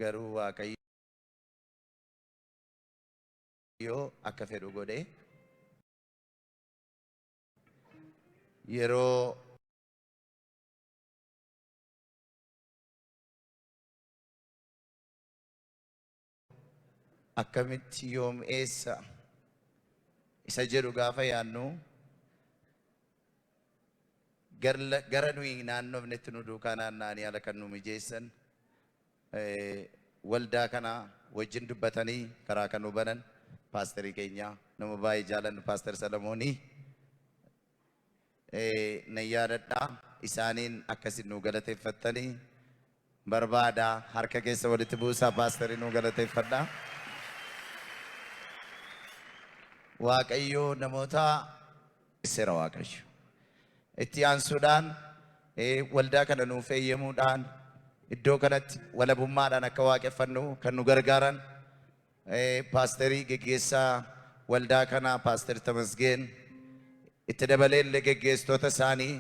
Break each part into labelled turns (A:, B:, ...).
A: garuu waaqayyo akka fedhu godhe yeroo akkamitti yoom eessa isa jedhu gaafa yaannu gara nuyi naannofnetti nu duukaa naanna'anii ala kan nu mijeessan waldaa kana wajjin dubbatanii karaa kan nu banan paasterii keenya nama baay'ee jaalannu paaster Salamoonii na yaadadhaa isaaniin akkasin nu galateeffattanii barbaada harka keessa walitti buusaa paasterii nu galateeffadhaa. Waaqayyo namoota seera waaqayyo itti aansuudhaan waldaa kana nuuf eeyyamuudhaan iddoo kanatti walabummaadhaan akka waaqeffannu kan nu gargaaran paasterii geggeessaa waldaa kana paaster Tamasgeen itti dabaleellee geggeessitoota isaanii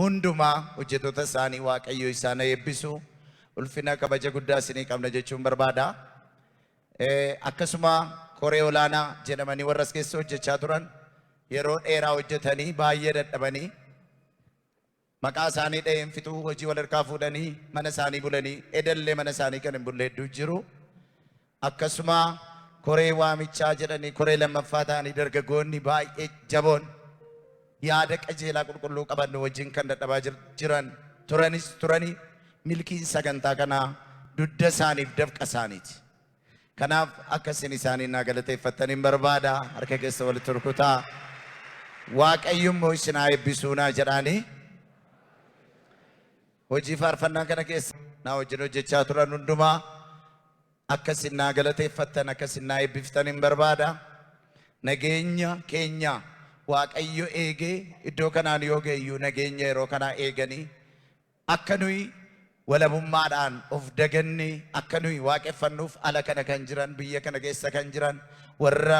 A: hundumaa hojjettoota isaanii waaqayyo isaan eebbisu ulfina kabaja guddaa isinii qabna jechuun barbaada. Akkasuma koree olaanaa jedhamanii warra as keessa hojjechaa turan yeroo dheeraa hojjetanii baay'ee dadhabanii maqaa isaanii dha'een fixuu hojii wal harkaa fuudhanii mana isaanii bulanii edallee mana isaanii kan hin bulle hedduu jiru. Akkasuma koree waamichaa jedhanii koree lammaffaa ta'anii dargaggoonni baay'ee jaboon yaada qajeelaa qulqulluu qaban wajjin kan dadhabaa jiran turanii milkiin sagantaa kanaa dudda isaaniif dafqa isaaniiti. Kanaaf akkasin isaanii naa galateeffattaniin barbaada harka keessa walitti rukutaa waaqayyummoo isin haa eebbisuu naa jedhaanii hojii faarfannaa kana keessa naa wajjin hojjechaa turan hundumaa akkasin naa galateeffattan akkasin naa eebbiftaniin barbaada. Nageenya keenya waaqayyo eegee iddoo kanaan yoo geeyyuu nageenya yeroo kanaa eeganii akka nuyi walabummaadhaan of dagannee akka nuyi waaqeffannuuf ala kana kan jiran biyya kana keessa kan jiran warra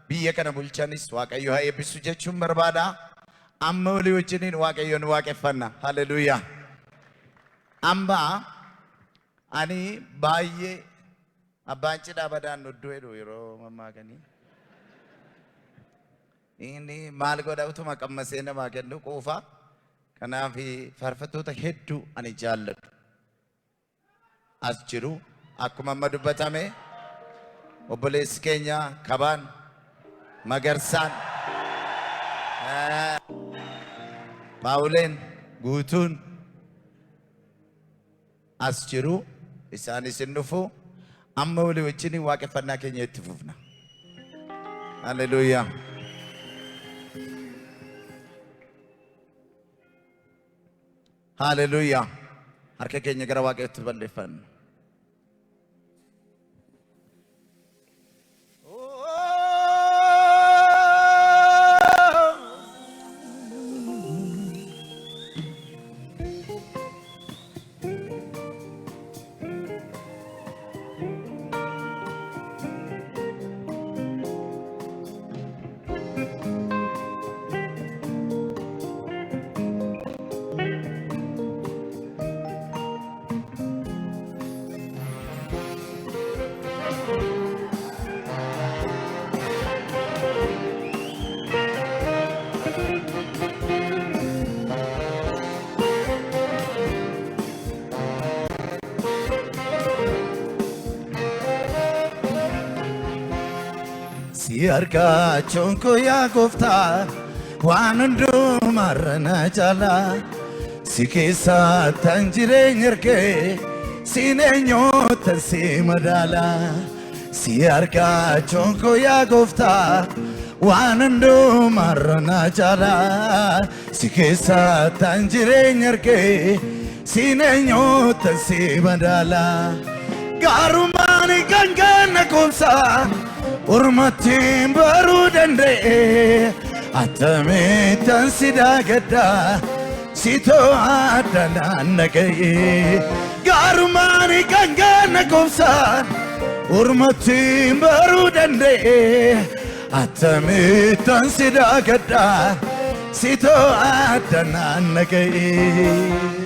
A: biyya kana bulchanis waaqayyo haa eebbisu jechuun barbaada. Amma walii wajjiniin waaqayyoon waaqeffanna. Haleluuyaa. Amma ani baay'ee abbaan cidhaa badaan nudduu jedhu yeroo mammaakanii inni maal godha utuma qammasee namaa kennu quufa. Kanaaf faarfattoota hedduu ani jaalladhu as jiru akkuma amma dubbatame obboleessi keenya Kabaan Magarsaan Paawuleen Guutuun as jiru isaanis hin dhufu. Amma walii wajjin waaqeffannaa keenya itti fufna. Haleluuyaa. Haleluuyaa. Harka keenya gara waaqeetti balleeffanna. Siarka chonko ya gofta wanundu marana jala sikesa tanjire nyerke sinenyo tansi madala. Siarka chonko ya gofta wanundu marana jala sikesa tanjire nyerke sinenyo tansi madala. Garumani gangana komsa Urmatin baru dande atame tansida gada sito adana nagaye. Garumani gangana komsan urmatin baru dande atame tansida gada sito adana nagaye.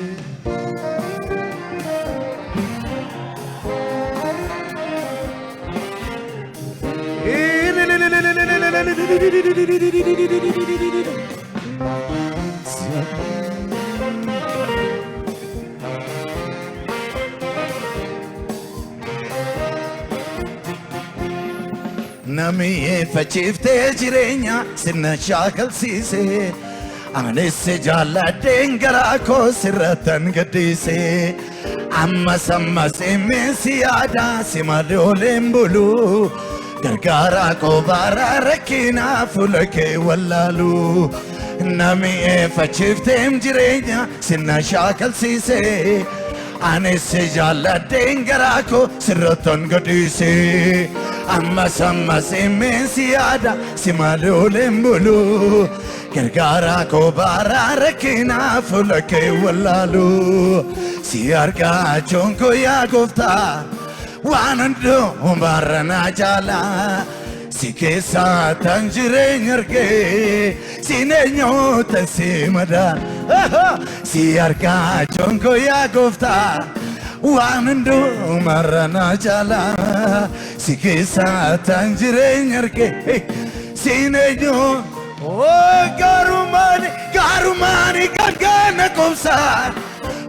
A: Namiye facifte jireenya sinna shaakalsiise anesse jaalladheen garaa koo sirrattan gaddise ammas immeessi yaada si malee oleen bulu gargaara koo bara rakkinaa fuula kee wallaalu namiye facifte jireenya sinna shaakalsiise anesse jaalladheen garaa koo sirrattan gaddise ammas immeessi yaada si malee oleen bulu gargaara koo bara rakkinaa fuula kee wallaalu si argaachuun koo yaa gooftaa waan hunduu baranaa jaala si keessaa tan jireenya argee si eenyuutan si madaala si argaachuun koo yaa gooftaa waan hunduu baranaa jaala si keessaa tan jireenya argee si eenyuutan garumani gagana komsa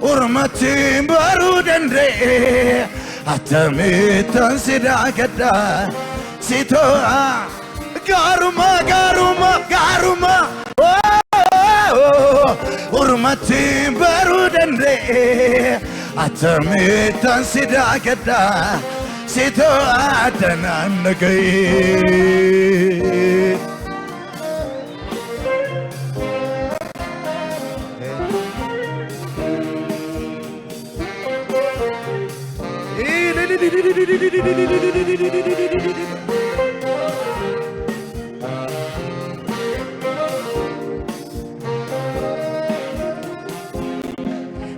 A: urmatin baru dendre atamitan sidagada sitoa garuma urmatin baru dendre atamitan sidagada sitoa dananagai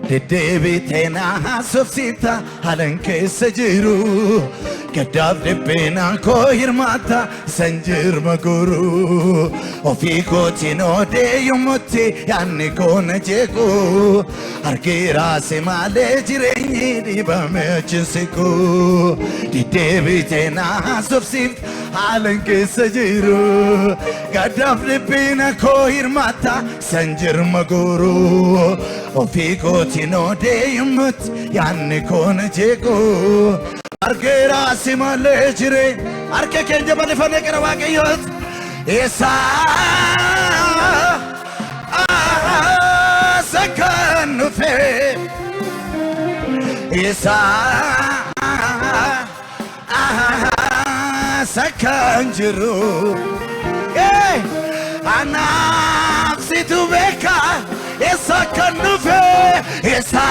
A: Dedebitena sofsita halanke sajiru Gadaf lebena ko hirmata sanjir maguru Ofi ko tino de yumuti yanni ko najegu Argira se male jirenyi dibame chinsiku Dedebitena sofsita halanke sajiru Gadaf lebena ko hirmata sanjir maguru Ofi ko tino de yumut yanni ko najegu Argera simale jire arke kenje bale fane karawa ke yot esa sakan fe esa sakan jiru anafsi tu beka esa kan fe esa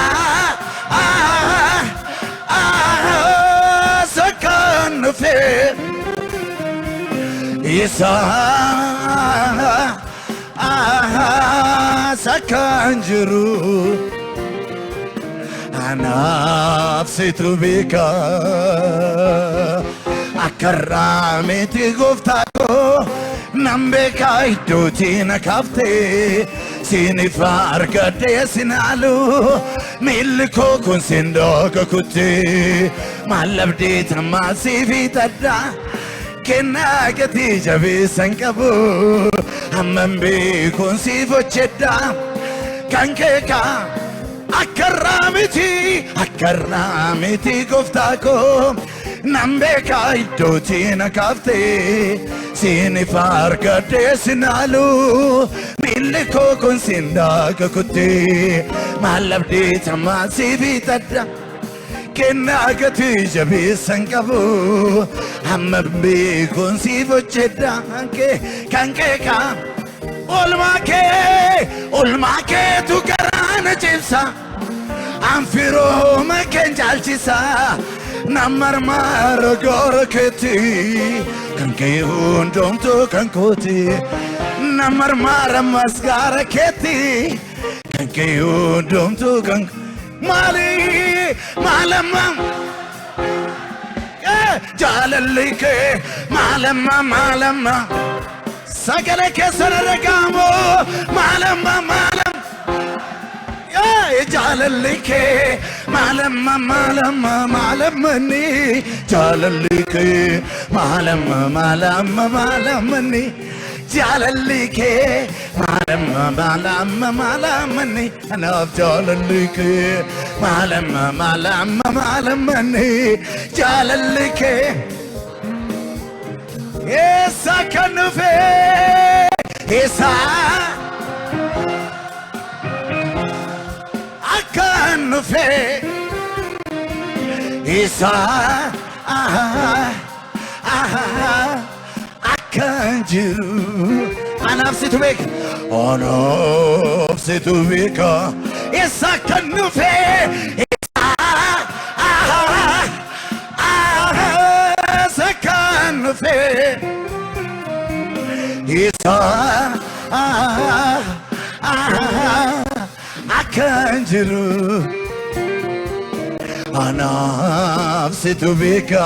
A: fe isa sakanjuru anafsi tubika akarrameti goftako nambeka iduti nakafte sinifar gade sinalu milko kun sindoka kutti malabdi tamasi vitadda kenagati jabi sankabu amambi kun sifochedda kankeka akarramiti goftako nambeka iduti nakafte sinifar gade sinalu milko kun sindoka kutti malabdi tamasi vitadda kenagati jabi sankabu amambi kun sifochedda kankeka olmake tu garana chipsa anfiro makenjalchisa namarmar gorketi kanke undom tu kankoti namarmar masgara keti kanke undom tu kank mali malama jalalike malama sagale kesaregamo malama jalalike malamani jalalike malamani jaalalike malamani anaaf jaalalike malamani jaalalike esa kanufe esa akanufe esa akanjiru anafsitu beka esa kanufe esa kanufe esa akanjiru anafsitu beka